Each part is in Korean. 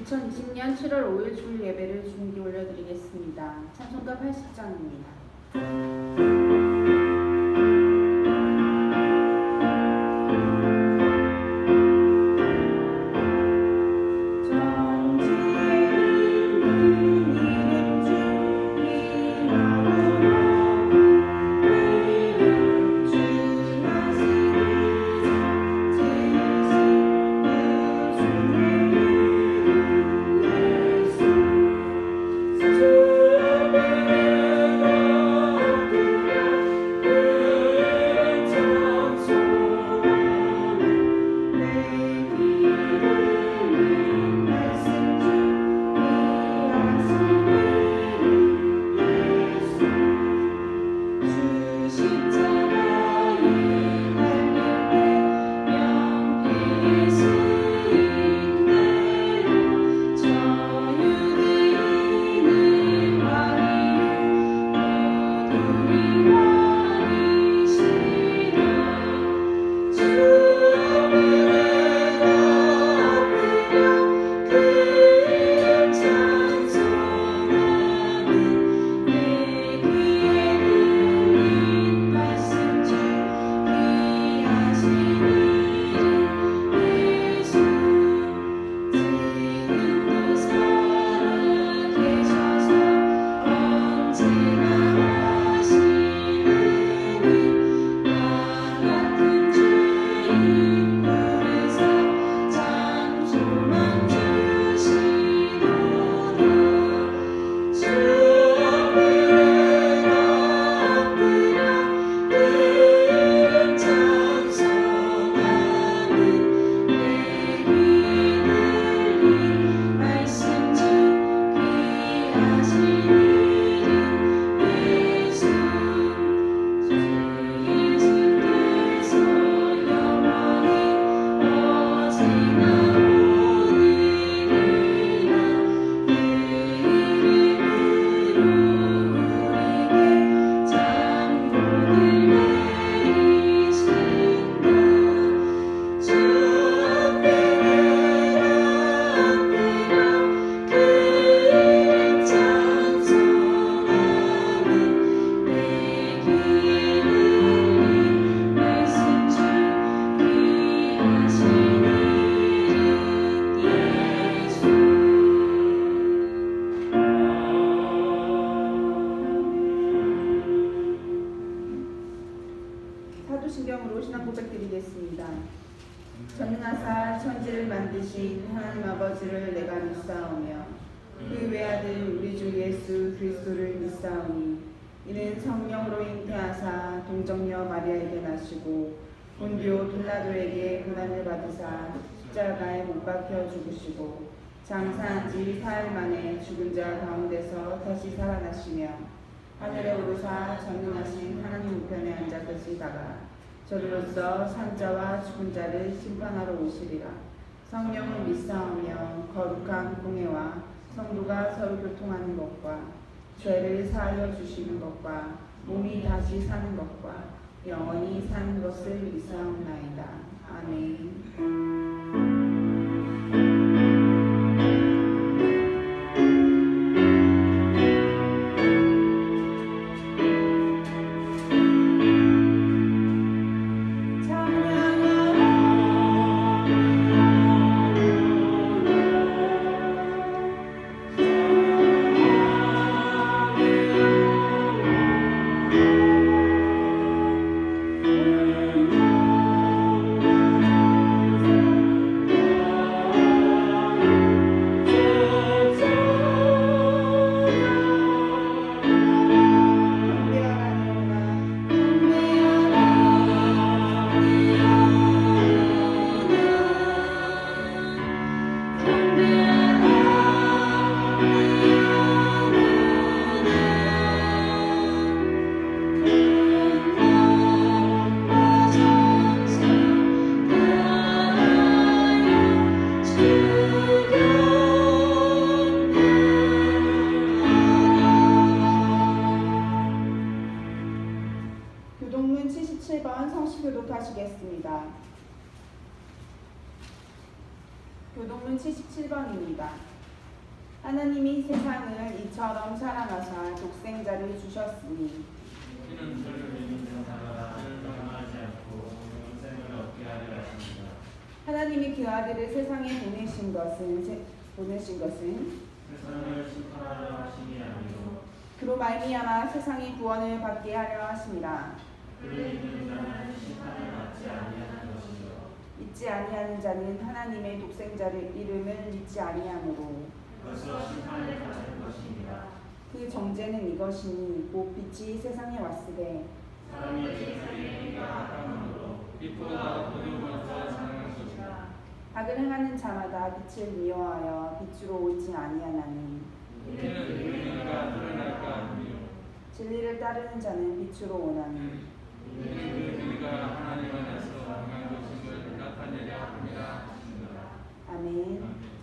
2020년 7월 5일 주일 예배를 주님께 올려드리겠습니다. 찬송가 80장입니다. 사도신경으로 신앙 고백드리겠습니다. 전능하사 천지를 만드신 하나님 아버지를 내가 믿사오며 그 외아들 우리 주 예수 그리스도를 믿사오니 이는 성령으로 잉태하사 동정녀 마리아에게 나시고 본디오 빌라도에게 고난을 받으사 십자가에 못 박혀 죽으시고 장사한 지 사흘 만에 죽은 자 가운데서 다시 살아나시며 하늘에 오르사 전능하신 하나님 우편에 앉아 계시다가 저리로서 산자와 죽은 자를 심판하러 오시리라. 성령을 믿사오며 거룩한 공예와 성도가 서로 교통하는 것과 죄를 사하여 주시는 것과 몸이 다시 사는 것과 영원히 사는 것을 믿사옵나이다. 아멘. 교동문 77번 성시교독 하시겠습니다. 교동문 77번입니다. 하나님이 세상을 이처럼 사랑하사 독생자를 주셨으니 이는 저를 믿는 자가 저를 멸망하지 않고 영생을 얻게 하려 하십니다. 하나님이 그 아들을 세상에 보내신 것은 세상을 심판하려 하심이 아니요 그로 말미암아 세상이 구원을 받게 하려 하심이라. 그를 믿는 자는 심판을 받지 아니하는 것이요 믿지 아니하는 자는 하나님의 독생자를 이름을 믿지 아니하므로 벌써 심판을 받을 것입니다. 그 정죄는 이것이니 곧 빛이 세상에 왔으되 사람이 세상에 이가 악함으로 빛보다 어두운 것을 사랑한 것이다. 악을 행하는 자마다 빛을 미워하여 빛으로 오지 아니하나니 이는 의인가 드러날까 하며 진리를 따르는 자는 빛으로 오나니 이는 그 빛가 하나님 안에서 강한 것임을 나타내려 함이라 하십니다. 아멘. 아멘.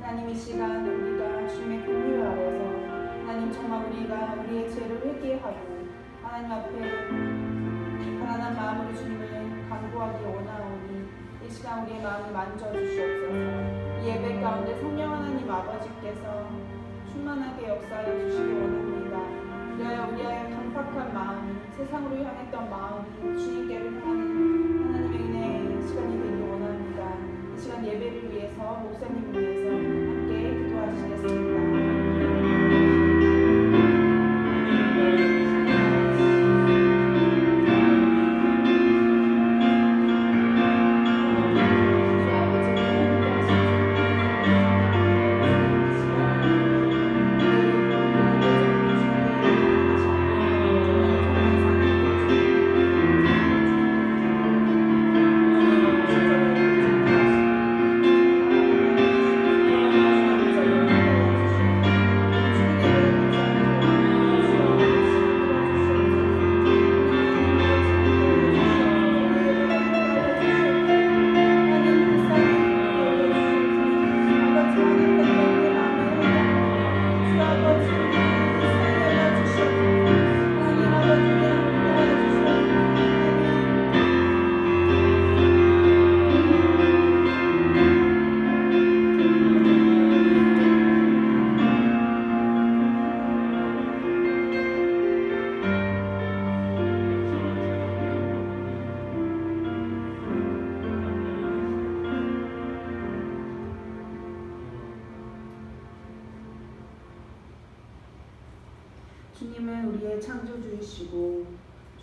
하나님 이 시간 우리가 주님의 긍휼 아래서 하나님 정말 우리가 우리의 죄를 회개하고 하나님 앞에 가난한 마음으로 주님을 간구하기 원하오니 이 시간 우리의 마음을 만져주시옵소서. 이 예배 가운데 성령 하나님 아버지께서 충만하게 역사하여 주시기 원합니다. 그리하여 우리의 강팍한 마음, 세상으로 향했던 마음이 주님께로 향하는 하나님의 은혜의 시간이 되기 원합니다. 이 시간 예배를 위해서 목사님을 위해서 함께 기도하시겠습니다. 주님은 우리의 창조주이시고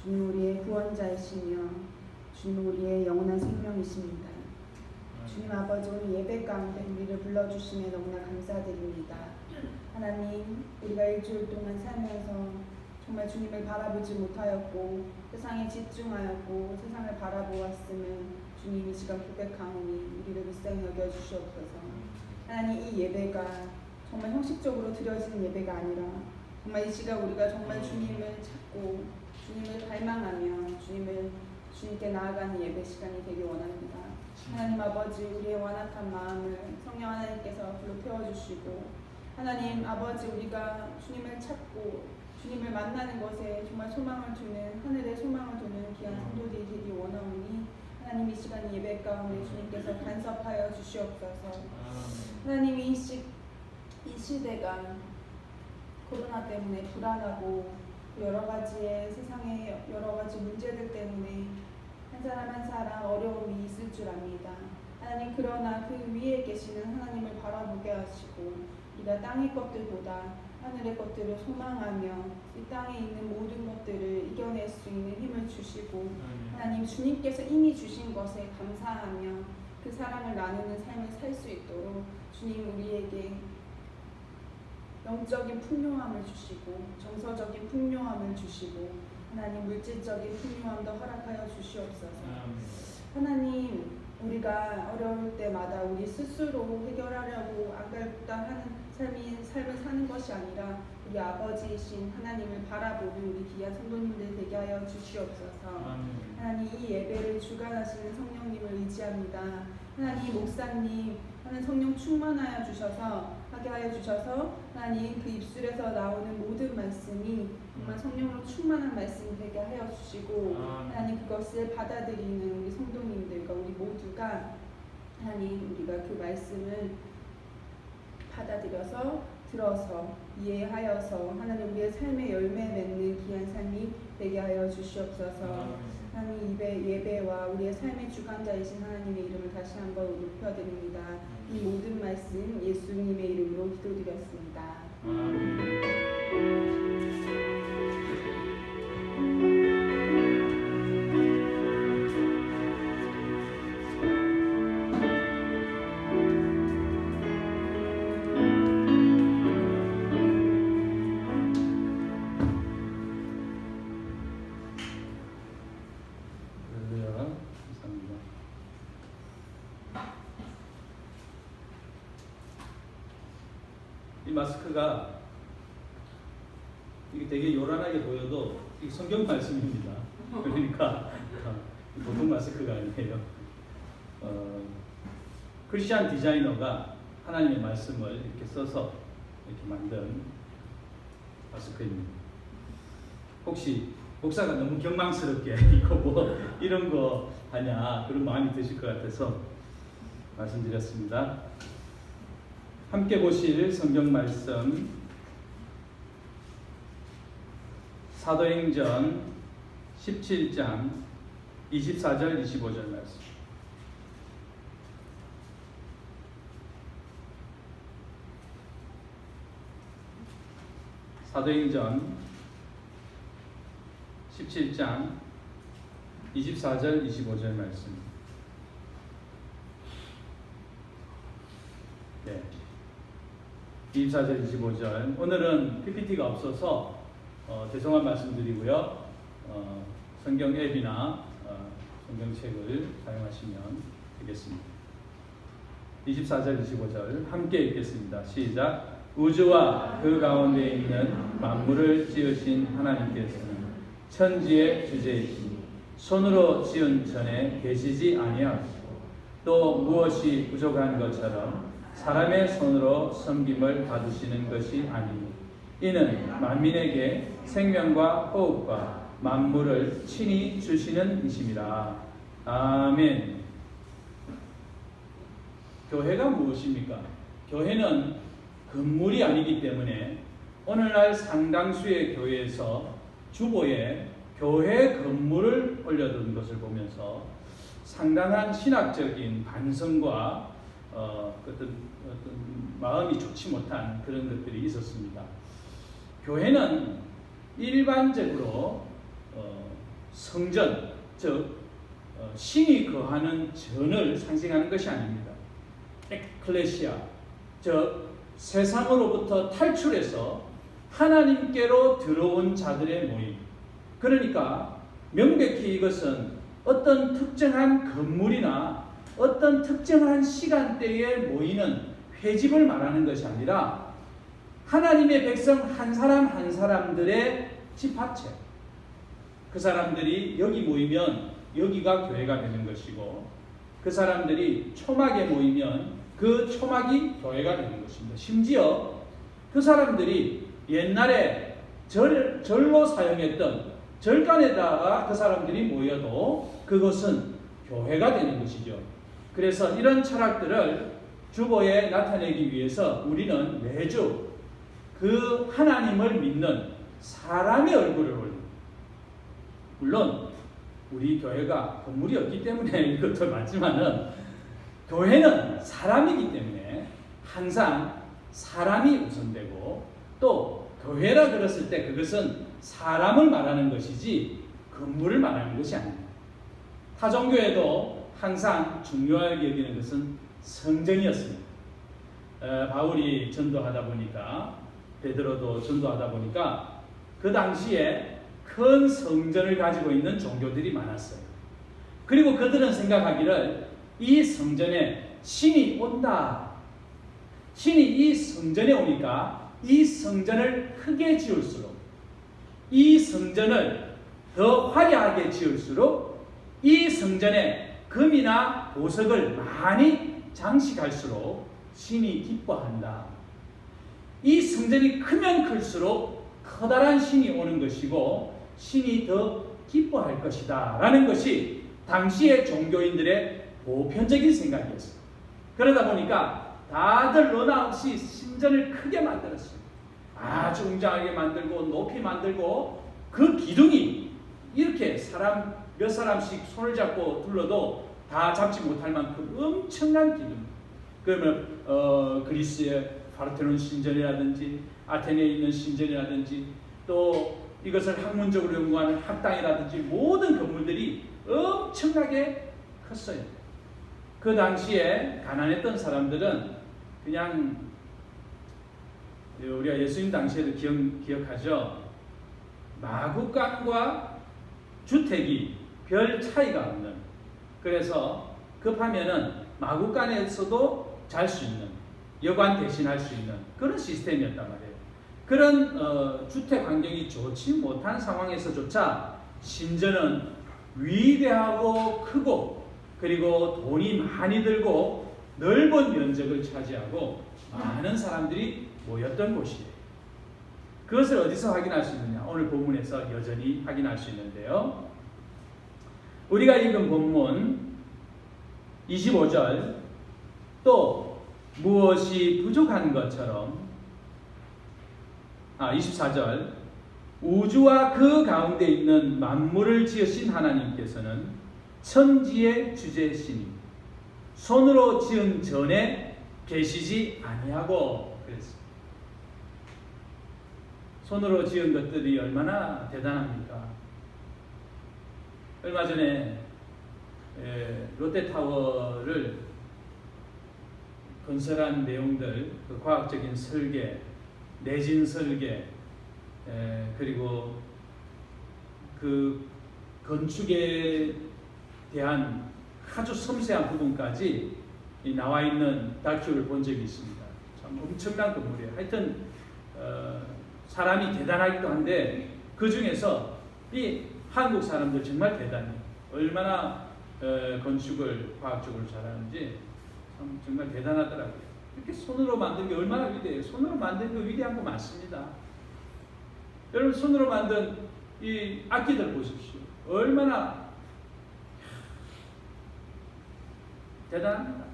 주님 우리의 구원자이시며 주님 우리의 영원한 생명이십니다. 주님 아버지, 오늘 예배 가운데 우리를 불러주심에 너무나 감사드립니다. 하나님, 우리가 일주일 동안 살면서 정말 주님을 바라보지 못하였고 세상에 집중하였고 세상을 바라보았으면 주님 이 시간 고백하오니 우리를 불쌍히 여겨주시옵소서. 하나님, 이 예배가 정말 형식적으로 드려지는 예배가 아니라 정말 이 시간 우리가 정말 주님을 찾고 주님을 갈망하며 주님께 나아가는 예배 시간이 되길 원합니다. 하나님 아버지, 우리의 완악한 마음을 성령 하나님께서 불러 태워주시고 하나님 아버지, 우리가 주님을 찾고 주님을 만나는 것에 정말 소망을 두는 하늘의 소망을 두는 귀한 성도들이 되길 원하오니 하나님 이 시간 예배 가운데 주님께서 간섭하여 주시옵소서. 하나님 이 시대가 코로나 때문에 불안하고 여러 가지의 세상의 여러 가지 문제들 때문에 한 사람 한 사람 어려움이 있을 줄 압니다. 하나님, 그러나 그 위에 계시는 하나님을 바라보게 하시고 우리가 땅의 것들보다 하늘의 것들을 소망하며 이 땅에 있는 모든 것들을 이겨낼 수 있는 힘을 주시고 하나님, 주님께서 이미 주신 것에 감사하며 그 사랑을 나누는 삶을 살 수 있도록 주님 우리에게 영적인 풍요함을 주시고 정서적인 풍요함을 주시고 하나님 물질적인 풍요함도 허락하여 주시옵소서. 하나님, 우리가 어려울 때마다 우리 스스로 해결하려고 안갈당하는 삶을 사는 것이 아니라 우리 아버지이신 하나님을 바라보는 우리 귀한 성도님들 되게 하여 주시옵소서. 하나님, 이 예배를 주관하시는 성령님을 의지합니다. 하나님, 목사님 하나님 성령 충만하여 주셔서 하게 하여 주셔서 하나님 그 입술에서 나오는 모든 말씀이 정말 성령으로 충만한 말씀이 되게 하여 주시고 하나님 그것을 받아들이는 우리 성도님들과 우리 모두가 하나님 우리가 그 말씀을 받아들여서 들어서 이해하여서 하나님 우리의 삶의 열매 맺는 귀한 삶이 되게 하여 주시옵소서. 하나님 예배와 우리의 삶의 주관자이신 하나님의 이름을 다시 한번 높여드립니다. 이 모든 말씀 예수님의 이름으로 기도드렸습니다. 이 마스크가 이게 되게 요란하게 보여도 이게 성경 말씀입니다. 그러니까 보통 마스크가 아니에요. 크리스찬 디자이너가 하나님의 말씀을 이렇게 써서 이렇게 만든 마스크입니다. 혹시 목사가 너무 경망스럽게 이거 뭐 이런 거 하냐 그런 마음이 드실 것 같아서 말씀드렸습니다. 함께 보실 성경 말씀 사도행전 17장 24절 25절 말씀. 사도행전 17장 24절 25절 말씀. 네. 24절 25절. 오늘은 PPT가 없어서 죄송한 말씀드리고요. 성경 앱이나 성경책을 사용하시면 되겠습니다. 24절 25절 함께 읽겠습니다. 시작. 우주와 그 가운데 있는 만물을 지으신 하나님께서는 천지의 주제이시니 손으로 지은 전에 계시지 아니하시고 또 무엇이 부족한 것처럼 사람의 손으로 섬김을 받으시는 것이 아니니 이는 만민에게 생명과 호흡과 만물을 친히 주시는 이심이라. 아멘. 교회가 무엇입니까? 교회는 건물이 아니기 때문에 오늘날 상당수의 교회에서 주보에 교회 건물을 올려둔 것을 보면서 상당한 신학적인 반성과 어떤 마음이 좋지 못한 그런 것들이 있었습니다. 교회는 일반적으로 성전, 즉 신이 거하는 전을 상징하는 것이 아닙니다. 에클레시아, 즉 세상으로부터 탈출해서 하나님께로 들어온 자들의 모임. 그러니까 명백히 이것은 어떤 특정한 건물이나 어떤 특정한 시간대에 모이는 회집을 말하는 것이 아니라 하나님의 백성 한 사람 한 사람들의 집합체. 그 사람들이 여기 모이면 여기가 교회가 되는 것이고, 그 사람들이 초막에 모이면 그 초막이 교회가 되는 것입니다. 심지어 그 사람들이 옛날에 절로 사용했던 절간에다가 그 사람들이 모여도 그것은 교회가 되는 것이죠. 그래서 이런 철학들을 주보에 나타내기 위해서 우리는 매주 그 하나님을 믿는 사람의 얼굴을 올립니다. 물론 우리 교회가 건물이 없기 때문에 이것도 맞지만은 교회는 사람이기 때문에 항상 사람이 우선되고, 또 교회라 그랬을 때 그것은 사람을 말하는 것이지 건물을 말하는 것이 아닙니다. 타종교에도 항상 중요하게 여기는 것은 성전이었습니다. 바울이 전도하다 보니까, 베드로도 전도하다 보니까 그 당시에 큰 성전을 가지고 있는 종교들이 많았어요. 그리고 그들은 생각하기를 이 성전에 신이 온다. 신이 이 성전에 오니까 이 성전을 크게 지을수록, 이 성전을 더 화려하게 지을수록, 이 성전에 금이나 보석을 많이 장식할수록 신이 기뻐한다. 이 성전이 크면 클수록 커다란 신이 오는 것이고 신이 더 기뻐할 것이다 라는 것이 당시의 종교인들의 보편적인 생각이었어요. 그러다 보니까 다들 너나 없이 신전을 크게 만들었어요. 아주 웅장하게 만들고 높이 만들고, 그 기둥이 이렇게 사람 몇 사람씩 손을 잡고 둘러도 다 잡지 못할 만큼 엄청난 기둥. 그러면 그리스의 파르테논 신전이라든지 아테네에 있는 신전이라든지 또 이것을 학문적으로 연구하는 학당이라든지 모든 건물들이 엄청나게 컸어요. 그 당시에 가난했던 사람들은 그냥, 우리가 예수님 당시에도 기억하죠. 마구간과 주택이 별 차이가 없는, 그래서 급하면은 마구간에서도 잘 수 있는, 여관 대신할 수 있는 그런 시스템이었단 말이에요. 그런 주택 환경이 좋지 못한 상황에서조차 신전은 위대하고 크고, 그리고 돈이 많이 들고 넓은 면적을 차지하고 많은 사람들이 모였던 곳이에요. 그것을 어디서 확인할 수 있느냐? 오늘 본문에서 여전히 확인할 수 있는데요. 우리가 읽은 본문 25절, 또 무엇이 부족한 것처럼, 24절, 우주와 그 가운데 있는 만물을 지으신 하나님께서는 천지의 주제시니 손으로 지은 전에 계시지 아니하고, 그랬습니다. 손으로 지은 것들이 얼마나 대단합니까? 얼마 전에 롯데타워를 건설한 내용들, 그 과학적인 설계, 내진 설계, 그리고 그 건축에 대한 아주 섬세한 부분까지 나와 있는 다큐를 본 적이 있습니다. 참 엄청난 건물이에요. 하여튼 사람이 대단하기도 한데 그 중에서 이 한국 사람들 정말 대단해요. 얼마나 건축을 과학적으로 잘하는지 참 정말 대단하더라고요. 이렇게 손으로 만든 게 얼마나 위대해요. 손으로 만든 거 위대한 거 많습니다. 여러분, 손으로 만든 이 악기들 보십시오. 얼마나 대단합니다.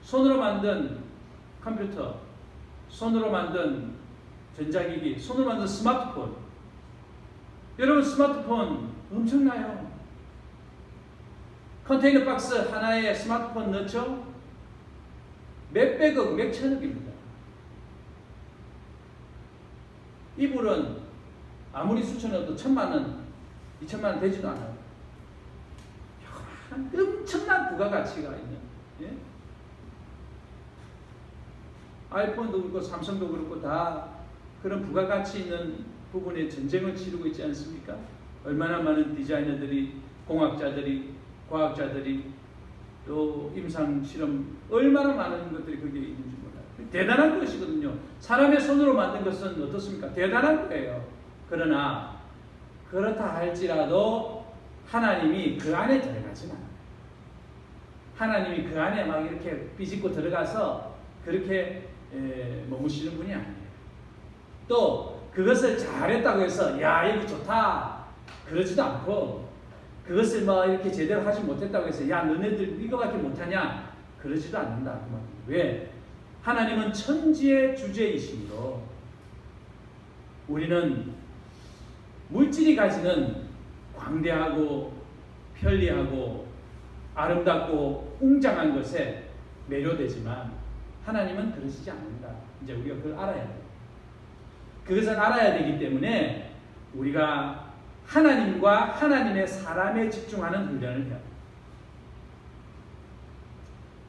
손으로 만든 컴퓨터, 손으로 만든 전자기기, 손으로 만든 스마트폰. 여러분, 스마트폰 엄청나요. 컨테이너 박스 하나에 스마트폰 넣죠? 몇백억, 몇천억입니다. 이불은 아무리 수천억도 1,000만 원, 2,000만 원 되지도 않아요. 엄청난 부가가치가 있는, 예? 아이폰도 그렇고 삼성도 그렇고 다 그런 부가가치 있는 부분에 전쟁을 치르고 있지 않습니까? 얼마나 많은 디자이너들이, 공학자들이, 과학자들이, 또 임상 실험, 얼마나 많은 것들이 거기에 있는지 몰라요. 대단한 것이거든요. 사람의 손으로 만든 것은 어떻습니까? 대단한 거예요. 그러나 그렇다 할지라도 하나님이 그 안에 들어가진 않아요. 하나님이 그 안에 막 이렇게 삐집고 들어가서 그렇게 머무시는 분이 아니에요. 또 그것을 잘했다고 해서 야 여기 좋다 그러지도 않고, 그것을 뭐 이렇게 제대로 하지 못했다고 해서 야 너네들 이거밖에 못하냐 그러지도 않는다 그 말이에요. 왜? 하나님은 천지의 주제이시므로 우리는 물질이 가지는 광대하고 편리하고 아름답고 웅장한 것에 매료되지만 하나님은 그러시지 않는다. 이제 우리가 그걸 알아야 돼요. 그것을 알아야 되기 때문에 우리가 하나님과 하나님의 사람에 집중하는 훈련을 해요.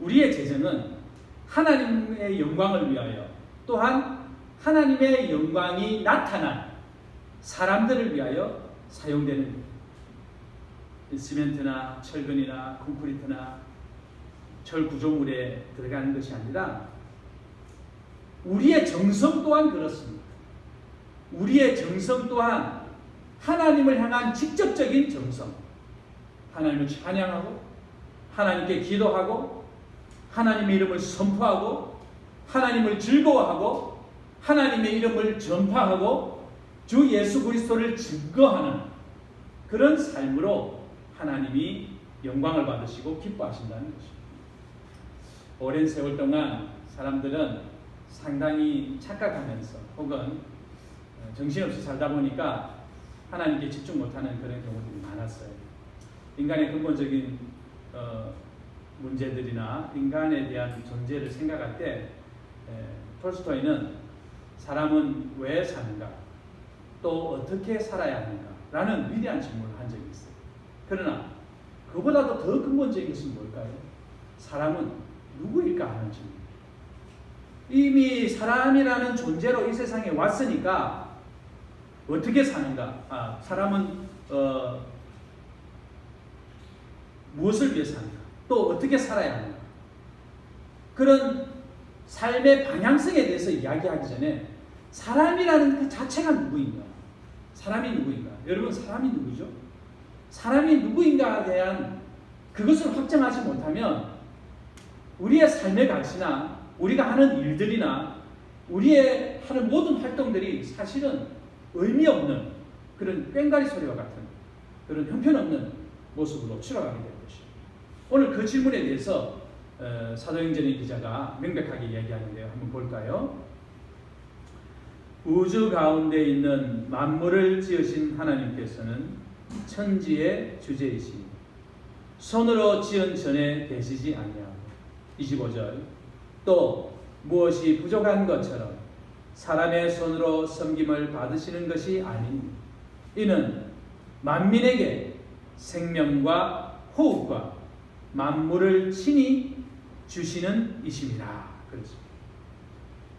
우리의 재정은 하나님의 영광을 위하여, 또한 하나님의 영광이 나타난 사람들을 위하여 사용되는 거예요. 시멘트나 철근이나 콘크리트나 철 구조물에 들어가는 것이 아니라 우리의 정성 또한 그렇습니다. 우리의 정성 또한 하나님을 향한 직접적인 정성, 하나님을 찬양하고 하나님께 기도하고 하나님의 이름을 선포하고 하나님을 즐거워하고 하나님의 이름을 전파하고 주 예수 그리스도를 증거하는 그런 삶으로 하나님이 영광을 받으시고 기뻐하신다는 것입니다. 오랜 세월 동안 사람들은 상당히 착각하면서 혹은 정신없이 살다 보니까 하나님께 집중 못하는 그런 경우들이 많았어요. 인간의 근본적인 문제들이나 인간에 대한 존재를 생각할 때 톨스토이는 사람은 왜 사는가, 또 어떻게 살아야 하는가 라는 위대한 질문을 한 적이 있어요. 그러나 그보다도 더 근본적인 것은 뭘까요? 사람은 누구일까 하는 질문. 이미 사람이라는 존재로 이 세상에 왔으니까 어떻게 사는가? 사람은 무엇을 위해 사는가? 또 어떻게 살아야 하는가? 그런 삶의 방향성에 대해서 이야기하기 전에 사람이라는 그 자체가 누구인가? 사람이 누구인가? 여러분, 사람이 누구죠? 사람이 누구인가에 대한 그것을 확정하지 못하면 우리의 삶의 가치나 우리가 하는 일들이나 우리의 하는 모든 활동들이 사실은 의미 없는 그런 꽹과리 소리와 같은 그런 형편없는 모습으로 치러가게 될 것입니다. 오늘 그 질문에 대해서 사도행전의 기자가 명백하게 이야기하는데요. 한번 볼까요? 우주 가운데 있는 만물을 지으신 하나님께서는 천지의 주제이시니 손으로 지은 전에 되시지 아니하고, 25절, 또 무엇이 부족한 것처럼 사람의 손으로 섬김을 받으시는 것이 아니니 이는 만민에게 생명과 호흡과 만물을 친히 주시는 이심이라 그렇습니다.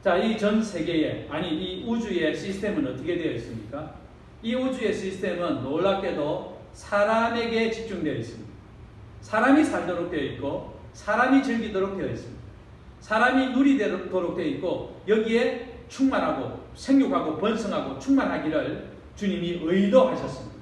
자, 이 전 세계에, 아니 이 우주의 시스템은 어떻게 되어 있습니까? 이 우주의 시스템은 놀랍게도 사람에게 집중되어 있습니다. 사람이 살도록 되어 있고 사람이 즐기도록 되어 있습니다. 사람이 누리도록 되어 있고 여기에 충만하고 생육하고 번성하고 충만하기를 주님이 의도하셨습니다.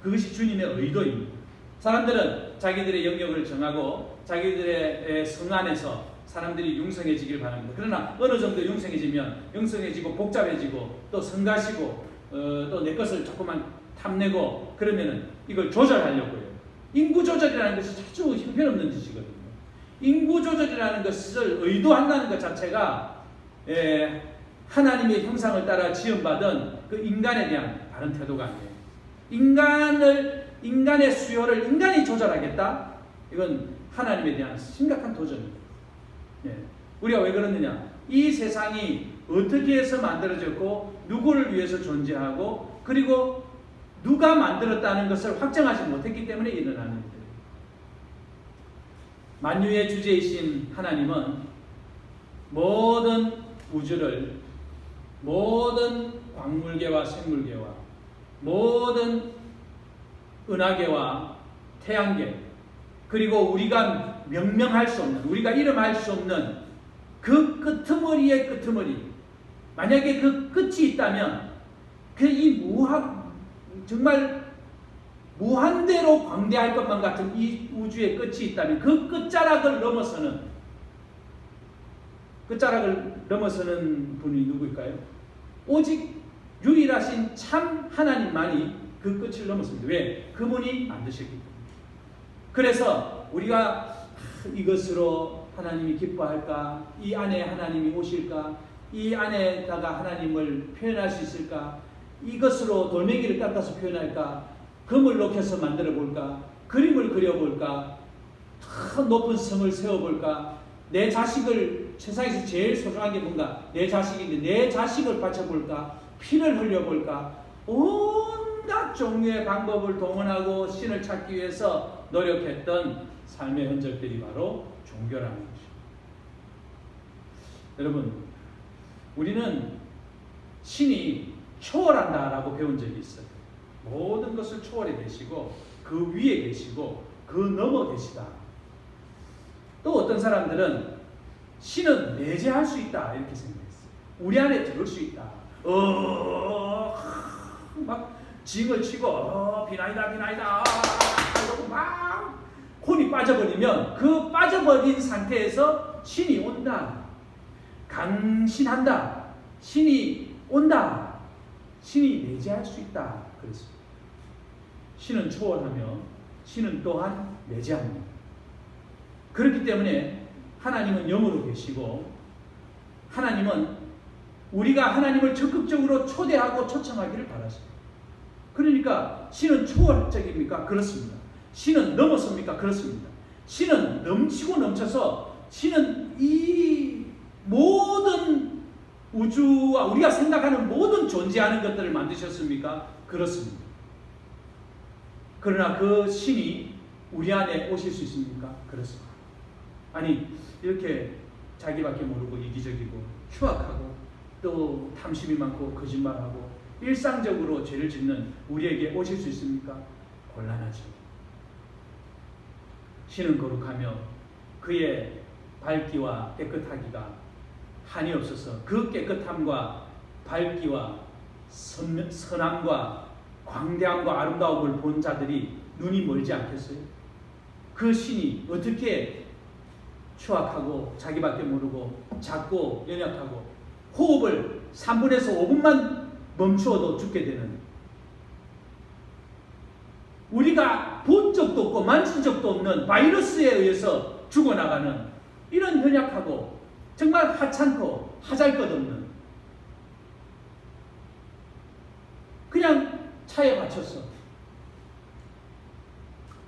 그것이 주님의 의도입니다. 사람들은 자기들의 영역을 정하고 자기들의 성 안에서 사람들이 융성해지길 바랍니다. 그러나 어느 정도 융성해지면 융성해지고 복잡해지고 또 성가시고 또 내 것을 조금만 탐내고 그러면은 이걸 조절하려고 해요. 인구 조절이라는 것이 아주 형편없는 짓이거든요. 인구 조절이라는 것을 의도한다는 것 자체가 하나님의 형상을 따라 지음받은 그 인간에 대한 바른 태도가 아니에요. 인간의 수요를 인간이 조절하겠다? 이건 하나님에 대한 심각한 도전입니다. 우리가 왜 그러느냐? 이 세상이 어떻게 해서 만들어졌고 누구를 위해서 존재하고 그리고 누가 만들었다는 것을 확정하지 못했기 때문에 일어나는 일이에요. 만유의 주제이신 하나님은 모든 우주를 모든 광물계와 생물계와 모든 은하계와 태양계 그리고 우리가 명명할 수 없는 우리가 이름할 수 없는 그 끄트머리의 끄트머리 만약에 그 끝이 있다면 그 이 정말 무한대로 광대할 것만 같은 이 우주의 끝이 있다면 그 끝자락을 넘어서는 분이 누구일까요? 오직 유일하신 참 하나님만이 그 끝을 넘었습니다. 왜? 그분이 만드셨기 때문에. 그래서 우리가 이것으로 하나님이 기뻐할까? 이 안에 하나님이 오실까? 이 안에다가 하나님을 표현할 수 있을까? 이것으로 돌멩이를 깎아서 표현할까? 금을 녹여서 만들어 볼까? 그림을 그려볼까? 더 높은 성을 세워볼까? 내 자식을 세상에서 제일 소중한 게 뭔가? 내 자식인데 내 자식을 바쳐볼까? 피를 흘려볼까? 온갖 종류의 방법을 동원하고 신을 찾기 위해서 노력했던 삶의 흔적들이 바로 종교라는 것입니다. 여러분, 우리는 신이 초월한다라고 배운 적이 있어요. 모든 것을 초월해 계시고 그 위에 계시고 그 넘어 계시다. 또 어떤 사람들은 신은 내재할 수 있다 이렇게 생각했어요. 우리 안에 들어올 수 있다. 막 징을 치고 비나이다 이러고 막 혼이 빠져버리면 그 빠져버린 상태에서 신이 온다. 강신한다. 신이 온다. 신이 내재할 수 있다. 그랬습니다. 신은 초월하며 신은 또한 내재합니다. 그렇기 때문에 하나님은 영으로 계시고 하나님은 우리가 하나님을 적극적으로 초대하고 초청하기를 바라십니다. 그러니까 신은 초월적입니까? 그렇습니다. 신은 넘어섭니까? 그렇습니다. 신은 넘치고 넘쳐서 신은 이 모든 우주와 우리가 생각하는 모든 존재하는 것들을 만드셨습니까? 그렇습니다. 그러나 그 신이 우리 안에 오실 수 있습니까? 그렇습니다. 아니 이렇게 자기밖에 모르고 이기적이고 추악하고 또 탐심이 많고 거짓말하고 일상적으로 죄를 짓는 우리에게 오실 수 있습니까? 곤란하죠. 신은 거룩하며 그의 밝기와 깨끗하기가 한이 없어서 그 깨끗함과 밝기와 선함과 광대함과 아름다움을 본 자들이 눈이 멀지 않겠어요? 그 신이 어떻게 추악하고 자기밖에 모르고 작고 연약하고 호흡을 3분에서 5분만 멈추어도 죽게 되는 우리가 본 적도 없고 만진 적도 없는 바이러스에 의해서 죽어나가는 이런 연약하고 정말 하찮고 하잘것없는 그냥 차에 받쳐서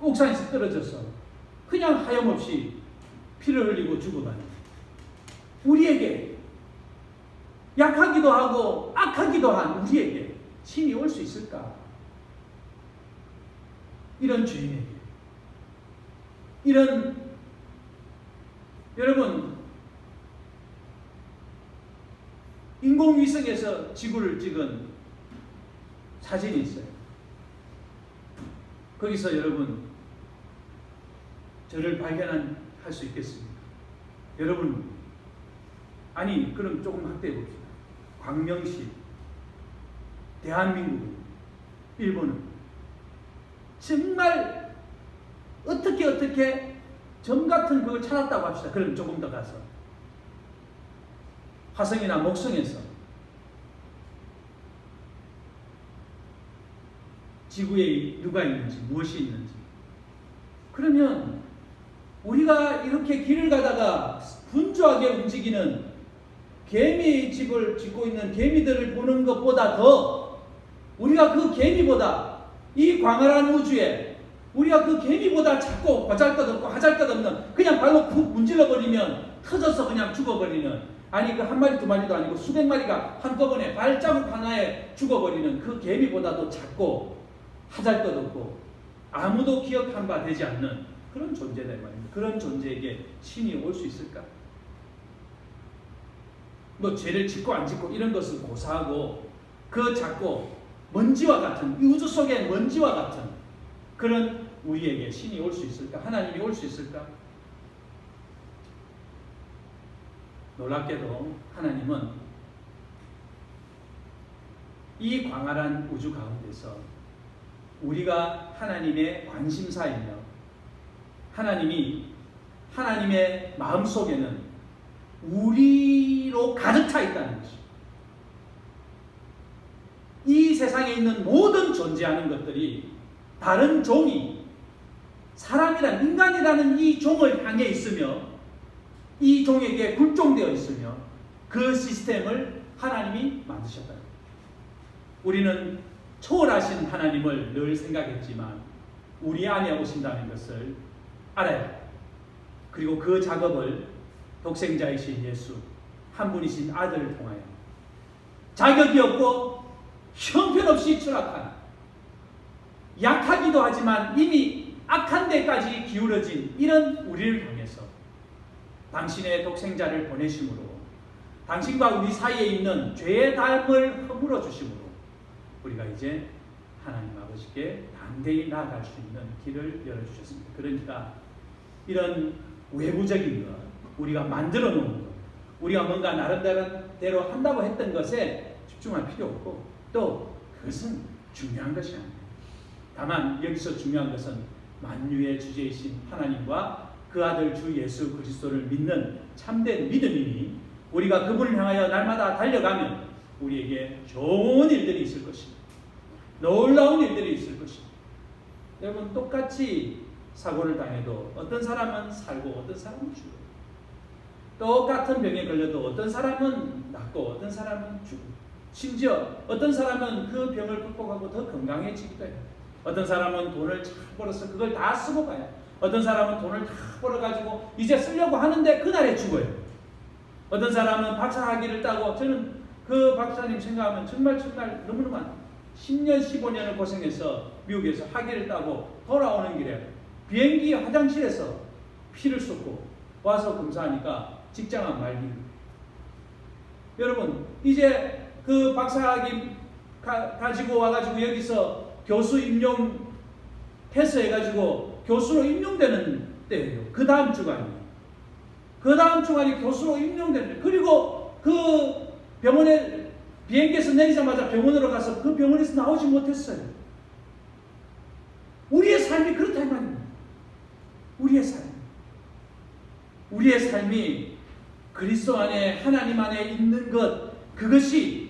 옥상에서 떨어져서 그냥 하염없이 피를 흘리고 죽어가는 우리에게 약하기도 하고 악하기도 한 우리에게 신이 올 수 있을까? 이런 주인에게 이런 여러분 인공위성에서 지구를 찍은 사진이 있어요. 거기서 여러분 저를 발견할 수 있겠습니까? 여러분 아니 그럼 조금 확대해 봅시다. 광명시 대한민국은 일본은 정말 어떻게 점 같은 그걸 찾았다고 합시다. 그럼 조금 더 가서 화성이나 목성에서 지구에 누가 있는지 무엇이 있는지 그러면 우리가 이렇게 길을 가다가 분주하게 움직이는 개미 집을 짓고 있는 개미들을 보는 것보다 더 우리가 그 개미보다 이 광활한 우주에 우리가 그 개미보다 작고 보잘것없고 하잘것없는 그냥 발로 푹 문질러버리면 터져서 그냥 죽어버리는 아니 그 한 마리 두 마리도 아니고 수백 마리가 한꺼번에 발자국 하나에 죽어버리는 그 개미보다도 작고 하잘것없고 아무도 기억한 바 되지 않는 그런 존재다 말입니다. 그런 존재에게 신이 올 수 있을까? 뭐 죄를 짓고 안 짓고 이런 것을 고사하고 그 작고 먼지와 같은 우주 속의 먼지와 같은 그런 우리에게 신이 올 수 있을까? 하나님이 올 수 있을까? 놀랍게도 하나님은 이 광활한 우주 가운데서 우리가 하나님의 관심사이며 하나님이 하나님의 마음속에는 우리로 가득 차 있다는 것입니다. 이 세상에 있는 모든 존재하는 것들이 다른 종이 사람이란 인간이라는 이 종을 향해 있으며 이 종에게 굴종되어 있으며 그 시스템을 하나님이 만드셨다. 우리는 초월하신 하나님을 늘 생각했지만 우리 안에 오신다는 것을 알아요. 그리고 그 작업을 독생자이신 예수 한 분이신 아들을 통하여 자격이 없고 형편없이 추락한 약하기도 하지만 이미 악한 데까지 기울어진 이런 우리를 향해서 당신의 독생자를 보내심으로 당신과 우리 사이에 있는 죄의 담을 허물어 주심으로 우리가 이제 하나님 아버지께 담대히 나아갈 수 있는 길을 열어주셨습니다. 그러니까 이런 외부적인 것, 우리가 만들어 놓은 것, 우리가 뭔가 나름대로 한다고 했던 것에 집중할 필요 없고 또 그것은 중요한 것이 아닙니다. 다만 여기서 중요한 것은 만유의 주제이신 하나님과 그 아들 주 예수 그리스도를 믿는 참된 믿음이니 우리가 그분을 향하여 날마다 달려가면 우리에게 좋은 일들이 있을 것입니다. 놀라운 일들이 있을 것입니다. 여러분 똑같이 사고를 당해도 어떤 사람은 살고 어떤 사람은 죽어요. 똑같은 병에 걸려도 어떤 사람은 낫고 어떤 사람은 죽고 심지어 어떤 사람은 그 병을 극복하고 더 건강해지기도 해요. 어떤 사람은 돈을 잘 벌어서 그걸 다 쓰고 가요. 어떤 사람은 돈을 다 벌어가지고 이제 쓰려고 하는데 그날에 죽어요. 어떤 사람은 박사학위를 따고 저는 그 박사님 생각하면 정말 너무너무 10년 15년을 고생해서 미국에서 학위를 따고 돌아오는 길에 비행기 화장실에서 피를 쏟고 와서 검사하니까 직장암 말기. 여러분 이제 그 박사학위 가지고 와가지고 여기서 교수 임용 패스해가지고 교수로 임용되는 때예요. 그 다음 주간이. 그 다음 주간이 교수로 임용되는. 그리고 그 병원에 비행기에서 내리자마자 병원으로 가서 그 병원에서 나오지 못했어요. 우리의 삶이 그렇다 이 말입니다. 우리의 삶이 그리스도 안에 하나님 안에 있는 것 그것이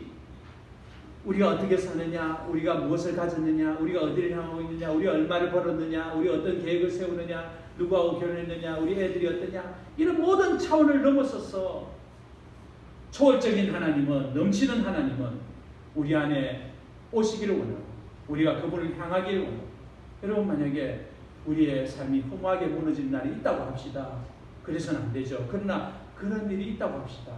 우리가 어떻게 사느냐, 우리가 무엇을 가졌느냐, 우리가 어디를 향하고 있느냐, 우리가 얼마를 벌었느냐, 우리가 어떤 계획을 세우느냐, 누구하고 결혼했느냐, 우리 애들이 어떠냐 이런 모든 차원을 넘어서서 초월적인 하나님은 넘치는 하나님은 우리 안에 오시기를 원하고 우리가 그분을 향하기를 원하고 여러분 만약에 우리의 삶이 허무하게 무너진 날이 있다고 합시다. 그래서는 안 되죠. 그러나 그런 일이 있다고 합시다.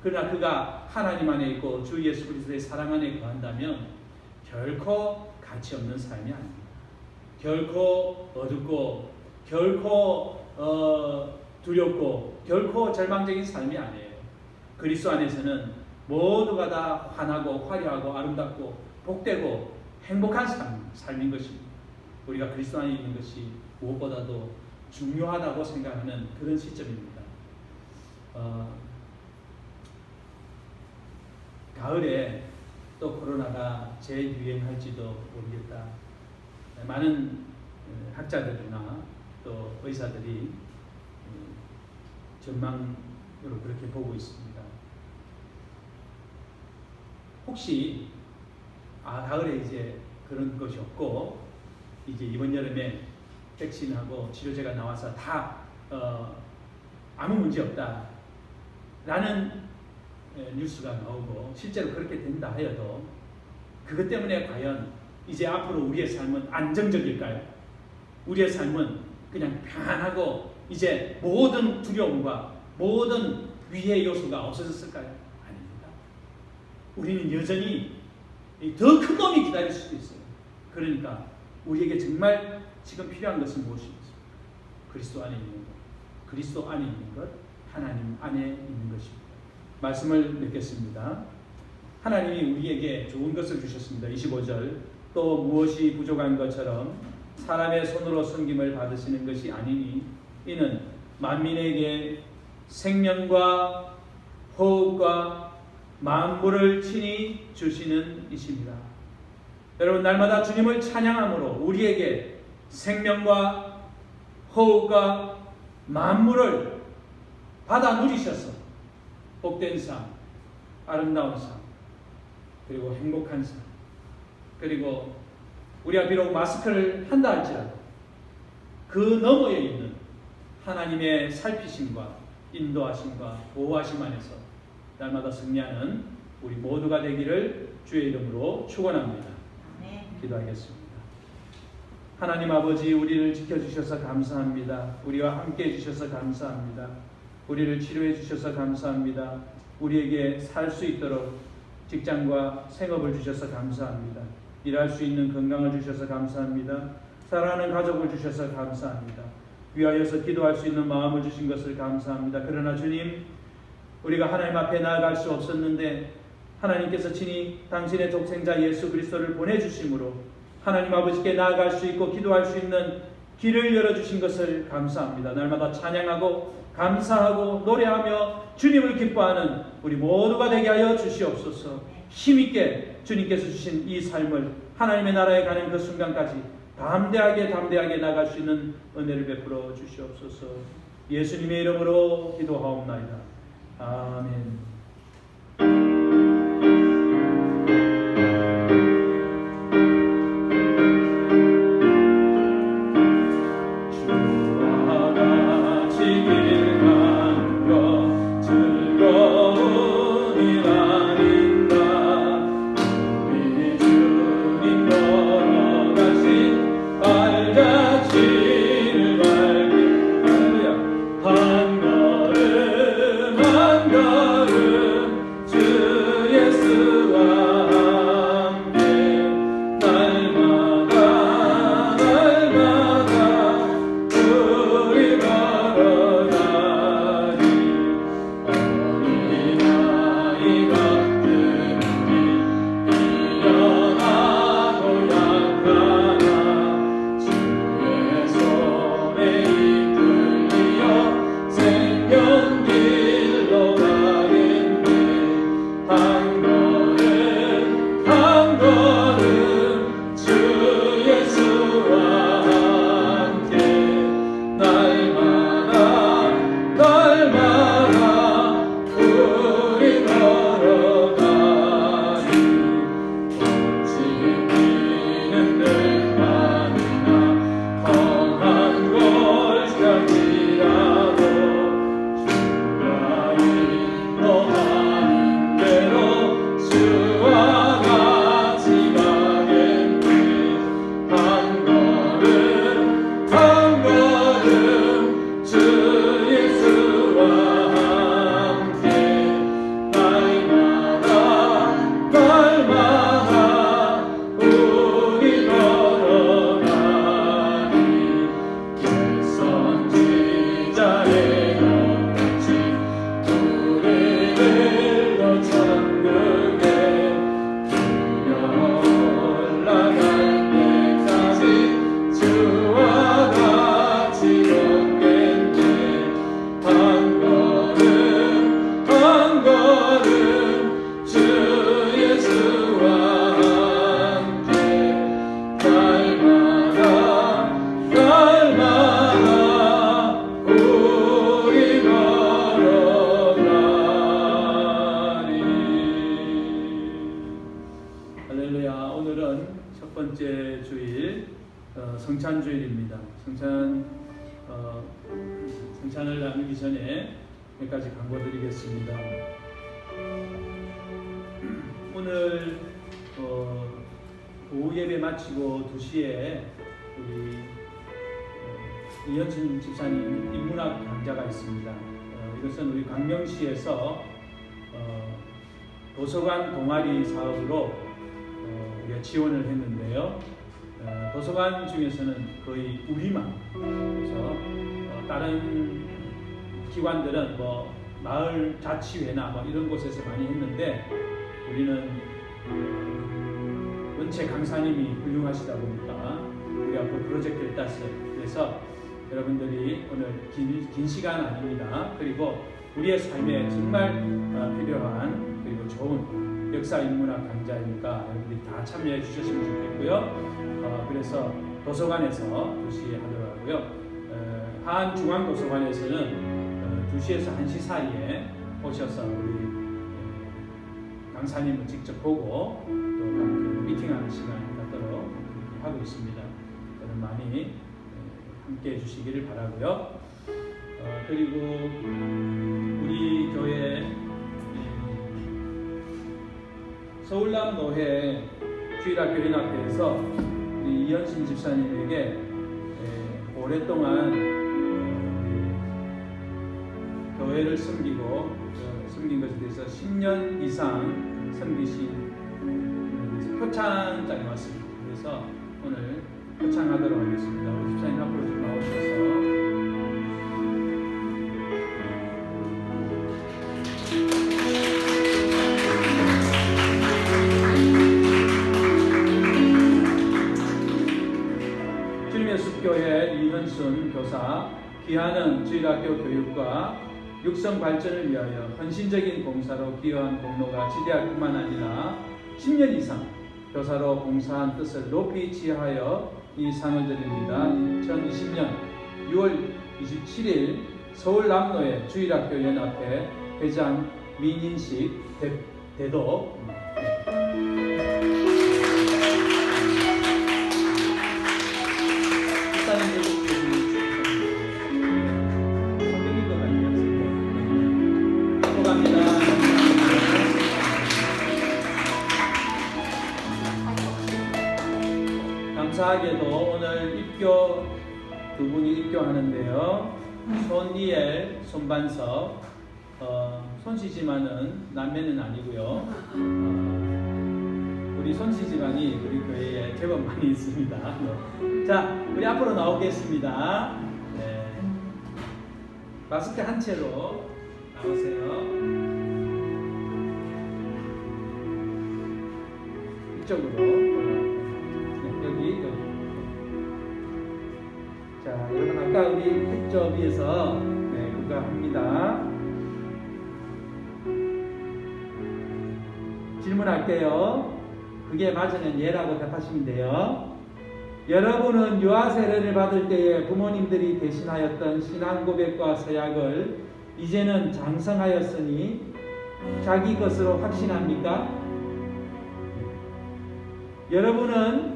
그러나 그가 하나님 안에 있고 주 예수 그리스도의 사랑 안에 거한다면 결코 가치 없는 삶이 아닙니다. 결코 어둡고 결코 두렵고 결코 절망적인 삶이 아니에요. 그리스도 안에서는 모두가 다 환하고 화려하고 아름답고 복되고 행복한 삶인 것입니다. 우리가 그리스도 안에 있는 것이 무엇보다도 중요하다고 생각하는 그런 시점입니다. 가을에 또 코로나가 재유행할지도 모르겠다. 많은 학자들이나 또 의사들이 전망으로 그렇게 보고 있습니다. 혹시 가을에 이제 그런 것이 없고 이제 이번 여름에 백신하고 치료제가 나와서 다 아무 문제 없다 라는 뉴스가 나오고 실제로 그렇게 된다 하여도 그것 때문에 과연 이제 앞으로 우리의 삶은 안정적일까요? 우리의 삶은 그냥 편안하고 이제 모든 두려움과 모든 위의 요소가 없어졌을까요? 아닙니다. 우리는 여전히 더 큰 놈이 기다릴 수도 있어요. 그러니까 우리에게 정말 지금 필요한 것은 무엇입니까? 그리스도 안에 있는 것. 그리스도 안에 있는 것, 하나님 안에 있는 것입니다. 말씀을 맺겠습니다. 하나님이 우리에게 좋은 것을 주셨습니다. 25절, 또 무엇이 부족한 것처럼 사람의 손으로 섬김을 받으시는 것이 아니니 이는 만민에게 생명과 호흡과 만물을 친히 주시는 이십니다. 여러분, 날마다 주님을 찬양함으로 우리에게 생명과 호흡과 만물을 받아 누리셔서 복된 삶, 아름다운 삶, 그리고 행복한 삶, 그리고 우리가 비록 마스크를 한다 할지라도 그 너머에 있는 하나님의 살피심과 인도하심과 보호하심 안에서 날마다 승리하는 우리 모두가 되기를 주의 이름으로 축원합니다. 기도하겠습니다. 하나님 아버지, 우리를 지켜주셔서 감사합니다. 우리와 함께 해주셔서 감사합니다. 우리를 치료해 주셔서 감사합니다. 우리에게 살 수 있도록 직장과 생업을 주셔서 감사합니다. 일할 수 있는 건강을 주셔서 감사합니다. 사랑하는 가족을 주셔서 감사합니다. 위하여서 기도할 수 있는 마음을 주신 것을 감사합니다. 그러나 주님, 우리가 하나님 앞에 나아갈 수 없었는데 하나님께서 친히 당신의 독생자 예수 그리스도를 보내주심으로 하나님 아버지께 나아갈 수 있고 기도할 수 있는 길을 열어주신 것을 감사합니다. 날마다 찬양하고 감사하고 노래하며 주님을 기뻐하는 우리 모두가 되게 하여 주시옵소서. 힘있게 주님께서 주신 이 삶을 하나님의 나라에 가는 그 순간까지 담대하게 나갈 수 있는 은혜를 베풀어 주시옵소서. 예수님의 이름으로 기도하옵나이다. 아멘. 성찬주일입니다. 성찬을 나누기 전에 몇 가지 광고드리겠습니다. 오늘 오후 예배 마치고 2시에 우리 이현춘 집사님 인문학 강좌가 있습니다. 이것은 우리 광명시에서 도서관 동아리 사업으로 우리가 지원을 했는데요. 도서관 중에서는 거의 우리만, 그래서 다른 기관들은 뭐 마을 자치회나 뭐 이런 곳에서 많이 했는데, 우리는 원체 강사님이 훌륭하시다 보니까 우리 앞으로 프로젝트를 땄어요. 그래서 여러분들이 오늘 긴 시간 아닙니다. 그리고 우리의 삶에 정말 필요한 그리고 좋은 역사 인문학 강좌이니까 여러분들이 다 참여해 주셨으면 좋겠고요. 그래서 도서관에서 2시에 하도록 하고요. 한중앙도서관에서는 2시에서 1시 사이에 오셔서 우리 강사님을 직접 보고 또 미팅하는 시간을 갖도록 하고 있습니다. 여러분 많이 함께 해주시기를 바라고요. 그리고 우리 교회 서울남노회 주일학교 연합회에서 우리 이현신 집사님에게 오랫동안 교회를 섬긴 것에 대해서 10년 이상 섬기신 표창장이 왔습니다. 그래서 오늘 표창하도록 하겠습니다. 우리 집사님 앞으로 좀 나오셔서 주님의 숲교회 이현순 교사, 귀하는 주일학교 교육과 육성 발전을 위하여 헌신적인 봉사로 기여한 공로가 지대할 뿐만 아니라 10년 이상 교사로 봉사한 뜻을 높이 지하여 이 상을 드립니다. 2020년 6월 27일 서울남노회 주일학교 연합회 회장 민인식 대도 감사하게도 오늘 입교 두 분이 입교하는데요. 손이엘, 손반석, 손씨지만은 남매는 아니고요. 우리 손씨지만이 우리 교회에 제법 많이 있습니다. 자, 우리 앞으로 나오겠습니다. 네. 마스크 한 채로 나오세요. 이쪽으로. 여기. 자, 여러분 아까 우리 캡처 위에서 그거 합니다. 질문할게요. 그게 맞으면 예라고 답하시면 돼요. 여러분은 유아 세례를 받을 때에 부모님들이 대신하였던 신앙 고백과 서약을 이제는 장성하였으니 자기 것으로 확신합니까? 여러분은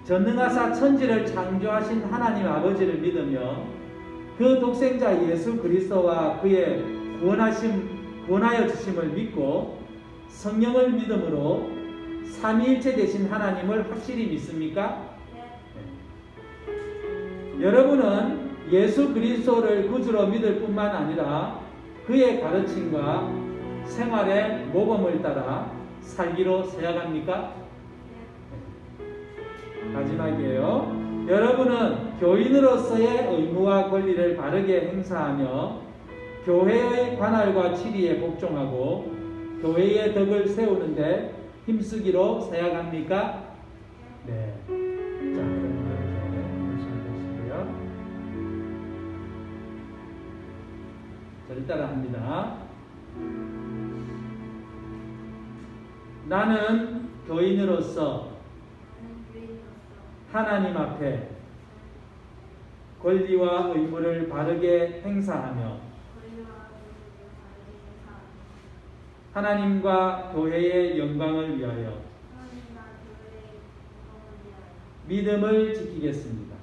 전능하사 천지를 창조하신 하나님 아버지를 믿으며 그 독생자 예수 그리스도와 그의 구원하여 주심을 믿고 성령을 믿음으로 삼위일체 되신 하나님을 확실히 믿습니까? 네. 여러분은 예수 그리스도를 구주로 믿을 뿐만 아니라 그의 가르침과 생활의 모범을 따라 살기로 서약합니까? 마지막이에요. 여러분은 교인으로서의 의무와 권리를 바르게 행사하며 교회의 관할과 치리에 복종하고 교회의 덕을 세우는데 힘쓰기로 서약합니까? 네. 자, 그럼 이렇게 말씀하시고요. 저를 따라합니다. 나는 교인으로서 하나님 앞에 권리와 의무를 바르게 행사하며 하나님과 교회의 영광을 위하여 믿음을 지키겠습니다.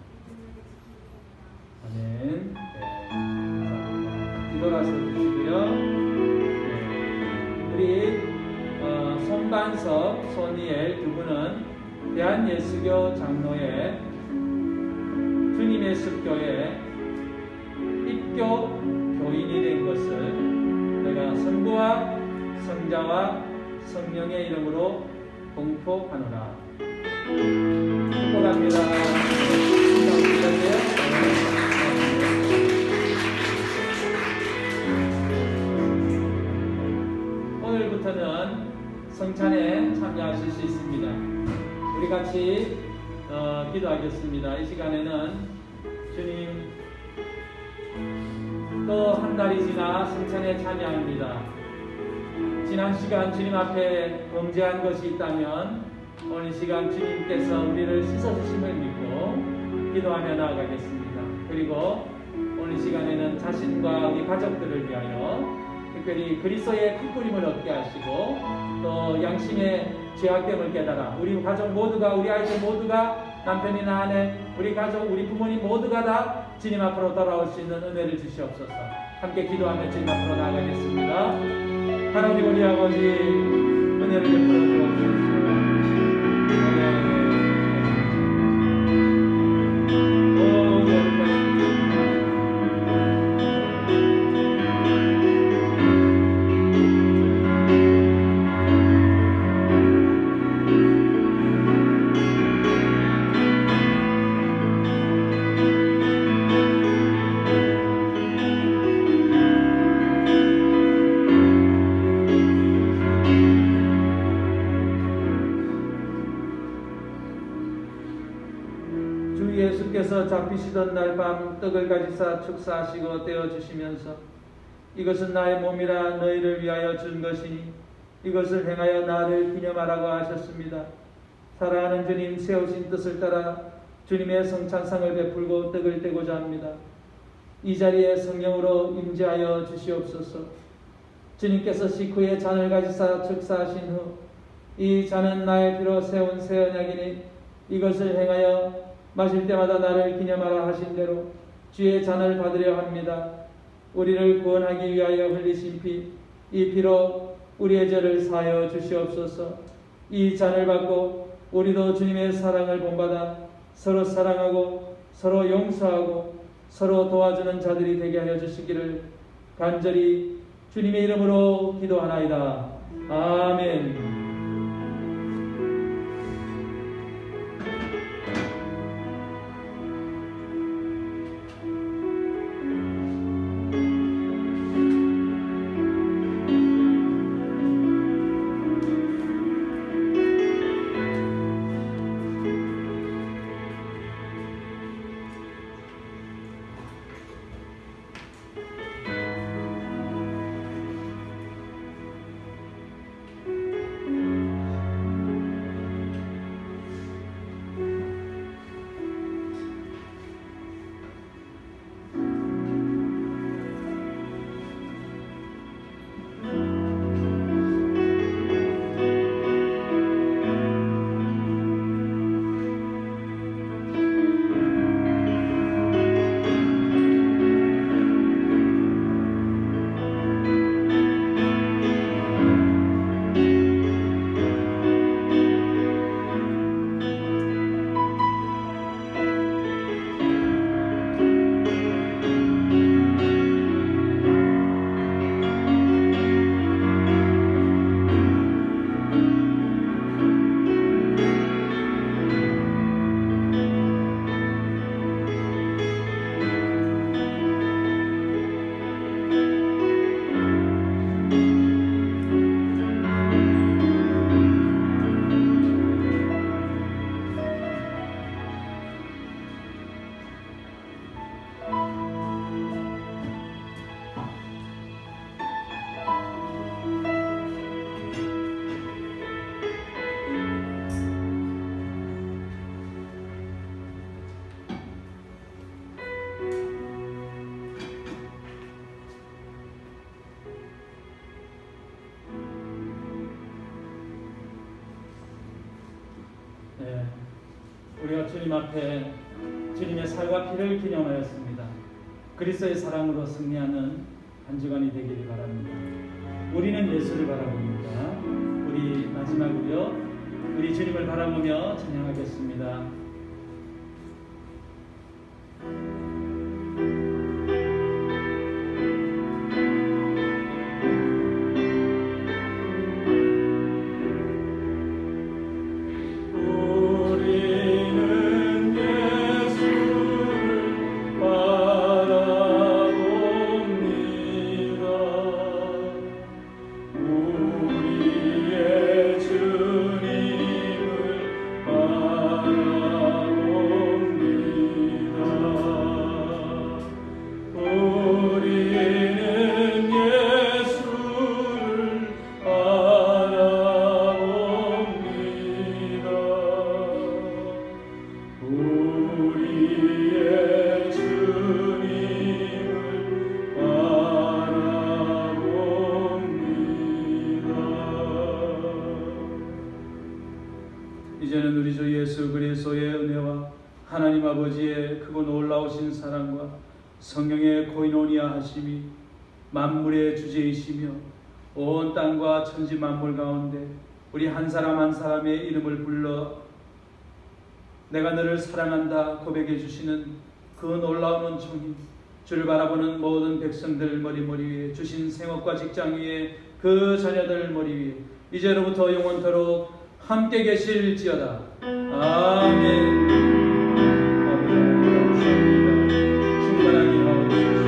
아멘. 네. 뒤돌아서 주시고요. 네. 우리 손반석, 손이엘 두 분은 대한예수교 장로회 주님의 숲교회 입교 교인이 된 것을 성부와 성자와 성령의 이름으로 공포하노라. 축복합니다. 오늘부터는 성찬에 참여하실 수 있습니다. 우리 같이 기도하겠습니다. 이 시간에는 주님, 또 한 달이 지나 성찬에 참여합니다. 지난 시간 주님 앞에 범죄한 것이 있다면 오늘 시간 주님께서 우리를 씻어주심을 믿고 기도하며 나아가겠습니다. 그리고 오늘 시간에는 자신과 우리 가족들을 위하여 특별히 그리스도의 피부림을 얻게 하시고 또 양심의 죄악됨을 깨달아 우리 가족 모두가, 우리 아이들 모두가, 남편이나 아내, 우리 가족, 우리 부모님 모두가 다 주님 앞으로 돌아올 수 있는 은혜를 주시옵소서. 함께 기도하며 주님 앞으로 나아가겠습니다. 하나님 우리 아버지, 은혜를 베풀어 주옵소서. 예수께서 잡히시던 날 밤 떡을 가지사 축사하시고 떼어주시면서 이것은 나의 몸이라 너희를 위하여 준 것이니 이것을 행하여 나를 기념하라고 하셨습니다. 사랑하는 주님, 세우신 뜻을 따라 주님의 성찬상을 베풀고 떡을 떼고자 합니다. 이 자리에 성령으로 임재하여 주시옵소서. 주님께서 식후에 잔을 가지사 축사하신 후 이 잔은 나의 피로 세운 새 언약이니 이것을 행하여 마실 때마다 나를 기념하라 하신 대로 주의 잔을 받으려 합니다. 우리를 구원하기 위하여 흘리신 피, 이 피로 우리의 죄를 사하여 주시옵소서. 이 잔을 받고 우리도 주님의 사랑을 본받아 서로 사랑하고 서로 용서하고 서로 도와주는 자들이 되게 하여 주시기를 간절히 주님의 이름으로 기도하나이다. 아멘. 우리가 주님 앞에 주님의 살과 피를 기념하였습니다. 그리스도의 사랑으로 승리하는 한 주간이 되기를 바랍니다. 우리는 예수를 바라봅니다. 우리 마지막으로 우리 주님을 바라보며 찬양하겠습니다. 이제는 우리 주 예수 그리스도의 은혜와 하나님 아버지의 크고 놀라우신 사랑과 성령의 코이노니아 하심이 만물의 주제이시며 온 땅과 천지 만물 가운데 우리 한 사람 한 사람의 이름을 불러 내가 너를 사랑한다 고백해 주시는 그 놀라운 은총이 주를 바라보는 모든 백성들 머리 위에 주신 생업과 직장 위에 그 자녀들 머리 위에 이제로부터 영원토록 함께 계실지어다. 아멘. 충만하게 하옵소서.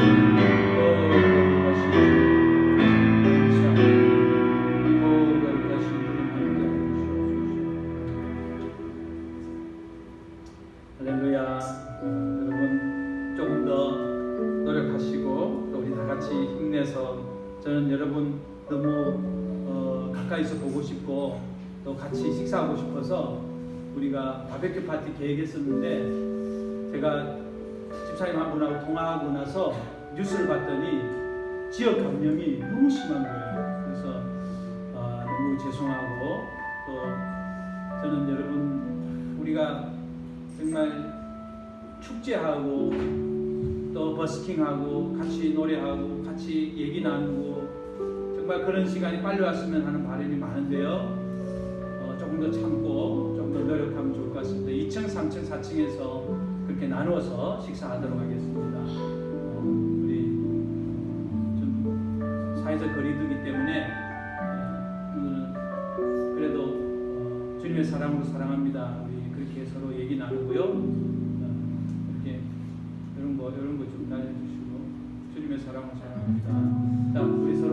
할렐루야. 여러분 조금 더 노력하시고 또 우리 다 같이 힘내서 저는 여러분 너무 가까이서 보고 싶고 또 같이 식사하고 싶어서 우리가 바베큐 파티 계획했었는데 제가 집사님 한 분하고 통화하고 나서 뉴스를 봤더니 지역 감염이 너무 심한 거예요. 그래서 너무 죄송하고 또 저는 여러분 우리가 정말 축제하고 또 버스킹하고 같이 노래하고 같이 얘기 나누고 정말 그런 시간이 빨리 왔으면 하는 바람이 많은데요. 조금 더 참고 조금 더 노력하면 좋을 것 같습니다. 2층, 3층, 4층에서 그렇게 나누어서 식사하도록 하겠습니다. 우리 좀 사회적 거리두기 때문에 그래도 주님의 사랑으로 사랑합니다. 우리 그렇게 서로 얘기 나누고요. 이렇게 이런 거 좀 알려주시고 주님의 사랑으로 사랑합니다. 자, 우리 서로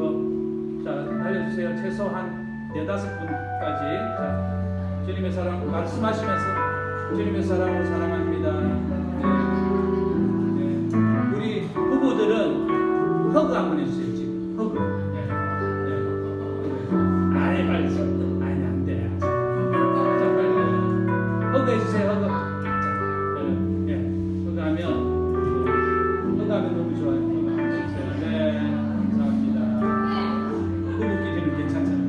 알려주세요. 최소한 4-5분까지 자, 주님의 사랑 말씀하시면서 주님의 사랑으로 사랑합니다. 네. 우리 후보들은 허그 한번 해주세요. 지금 허그. 아니 빨리 좀 아니 안 돼. 자 빨리 허그 해주세요. 허그. 허그하면 너무 좋아요. 허그 해주세요. 네, 감사합니다. 후보끼리는 괜찮잖아요.